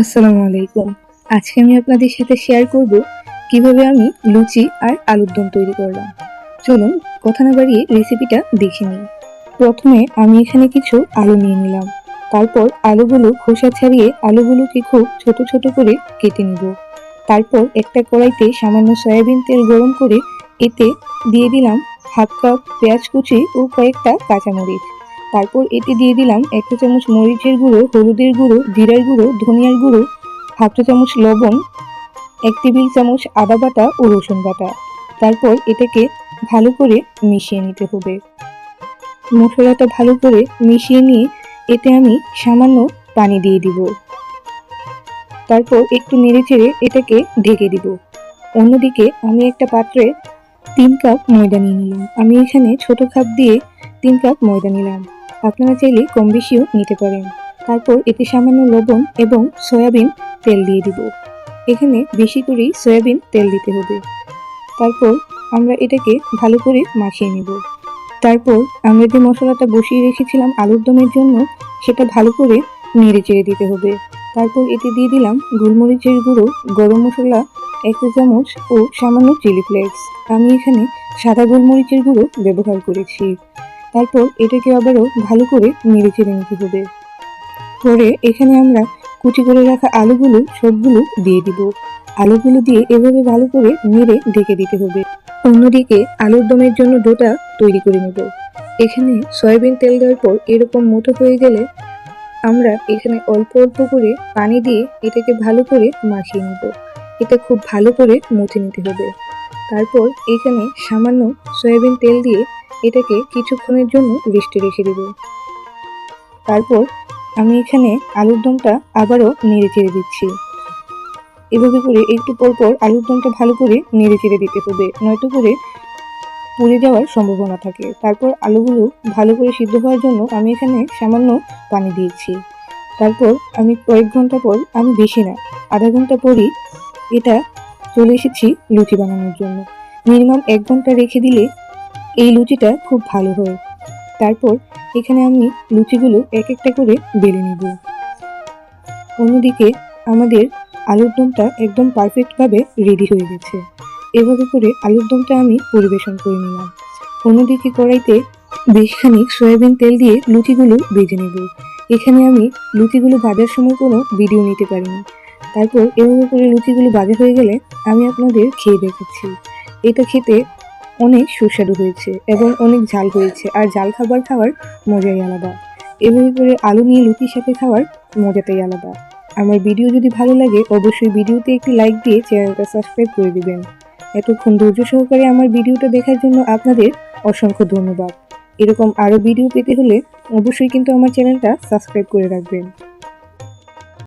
আসসালামু আলাইকুম। আজকে আমি আপনাদের সাথে শেয়ার করব কিভাবে আমি লুচি আর আলুর দম তৈরি করলাম। চলুন কথা না বাড়িয়ে রেসিপিটা দেখে নিই। প্রথমে আমি এখানে কিছু আলু নিয়ে নিলাম। তারপর আলুগুলো খোসা ছাড়িয়ে আলুগুলোকে খুব ছোট ছোট করে কেটে নিব। তারপর একটা কড়াইতে সামান্য সয়াবিন তেল গরম করে এতে দিয়ে দিলাম হাফ কাপ পেঁয়াজ কুচি ও কয়েকটা কাঁচামরিচ। তারপর এতে দিয়ে দিলাম 1 চা চামচ মরিচের গুঁড়ো, হলুদের গুঁড়ো, জিরার গুঁড়ো, ধনিয়ার গুঁড়ো, হাফ চা চামচ লবণ, 1 টেবিল চামচ আদা বাটা ও রসুন বাটা। তারপর এটাকে ভালো করে মিশিয়ে নিতে হবে। মশলাটা ভালো করে মিশিয়ে নিয়ে এতে আমি সামান্য পানি দিয়ে দিব। তারপর একটু নেড়েচেড়ে এটাকে ঢেকে দিব। অন্যদিকে আমি একটা পাত্রে 3 কাপ ময়দা নিয়ে নিলাম। আমি এখানে ছোট কাপ দিয়ে 3 কাপ ময়দা নিলাম। আপনারা চাইলে কম বেশিও নিতে পারেন। তারপর এতে সামান্য লবণ এবং সয়াবিন তেল দিয়ে দিব। এখানে বেশি করেই সয়াবিন তেল দিতে হবে। তারপর আমরা এটাকে ভালো করে মাখিয়ে নেব। তারপর আমরা যে মশলাটা বসিয়ে রেখেছিলাম আলুর দমের জন্য সেটা ভালো করে নেড়ে চেড়ে দিতে হবে। তারপর এতে দিয়ে দিলাম গোলমরিচের গুঁড়ো, গরম মশলা 1 চা চামচ ও সামান্য চিলি ফ্লেক্স। আমি এখানে সাদা গোলমরিচের গুঁড়ো ব্যবহার করেছি। তারপর এটাকে আবারও ভালো করে নেড়ে চেড়ে নিতে হবে। পরে এখানে আমরা কুচি করে রাখা আলুগুলো সবগুলো দিয়ে দিব। আলুগুলো দিয়ে এভাবে ভালো করে নেড়ে ঢেকে দিতে হবে। অন্যদিকে আলুর দমের জন্য ডোটা তৈরি করে নেব। এখানে সয়াবিন তেল দেওয়ার পর এরকম মোটা হয়ে গেলে আমরা এখানে অল্প অল্প করে পানি দিয়ে এটাকে ভালো করে মাখিয়ে নেব। এটা খুব ভালো করে মুছে নিতে হবে। তারপর এখানে সামান্য সয়াবিন তেল দিয়ে এটাকে কিছুক্ষণের জন্য রেস্টে রেখে দেব। তারপর আমি এখানে আলুর দমটা আবারও নেড়ে চেড়ে দিচ্ছি। এভাবে করে একটু পর পর আলুর দমটা ভালো করে নেড়ে চেড়ে দিতে হবে, নয়তো করে পুড়ে যাওয়ার সম্ভাবনা থাকে। তারপর আলুগুলো ভালো করে সিদ্ধ হওয়ার জন্য আমি এখানে সামান্য পানি দিয়েছি। তারপর আমি কয়েক ঘন্টা পর, আমি বেশি না, আধা ঘন্টা পরই এটা চলে এসেছি লুচি বানানোর জন্য। মিনিমাম 1 ঘন্টা রেখে দিলে এই লুচিটা খুব ভালো হয়। তারপর এখানে আমি লুচিগুলো এক একটা করে বেলে নেব। অন্যদিকে আমাদের আলুর দমটা একদম পারফেক্টভাবে রেডি হয়ে গেছে। এভাবে করে আলুর দমটা আমি পরিবেশন করে নিলাম। অন্যদিকে কড়াইতে বেশ খানিক সয়াবিন তেল দিয়ে লুচিগুলো ভেজে নেব। এখানে আমি লুচিগুলো ভাজার সময় কোনো ভিডিও নিতে পারিনি। তারপর এভাবে করে লুচিগুলো ভাজা হয়ে গেলে আমি আপনাদের খেয়ে দেখাচ্ছি। এটা খেতে অনেক সুস্বাদু হয়েছে এবং অনেক ঝাল হয়েছে, আর ঝাল খাবার খাওয়ার মজাই আলাদা। এভাবে করে আলু নিয়ে লুচির সাথে খাওয়ার মজাটাই আলাদা। আমার ভিডিও যদি ভালো লাগে অবশ্যই ভিডিওতে একটি লাইক দিয়ে চ্যানেলটা সাবস্ক্রাইব করে দিবেন। এতক্ষণ ধৈর্য সহকারে আমার ভিডিওটা দেখার জন্য আপনাদের অসংখ্য ধন্যবাদ। এরকম আরও ভিডিও পেতে হলে অবশ্যই কিন্তু আমার চ্যানেলটা সাবস্ক্রাইব করে রাখবেন।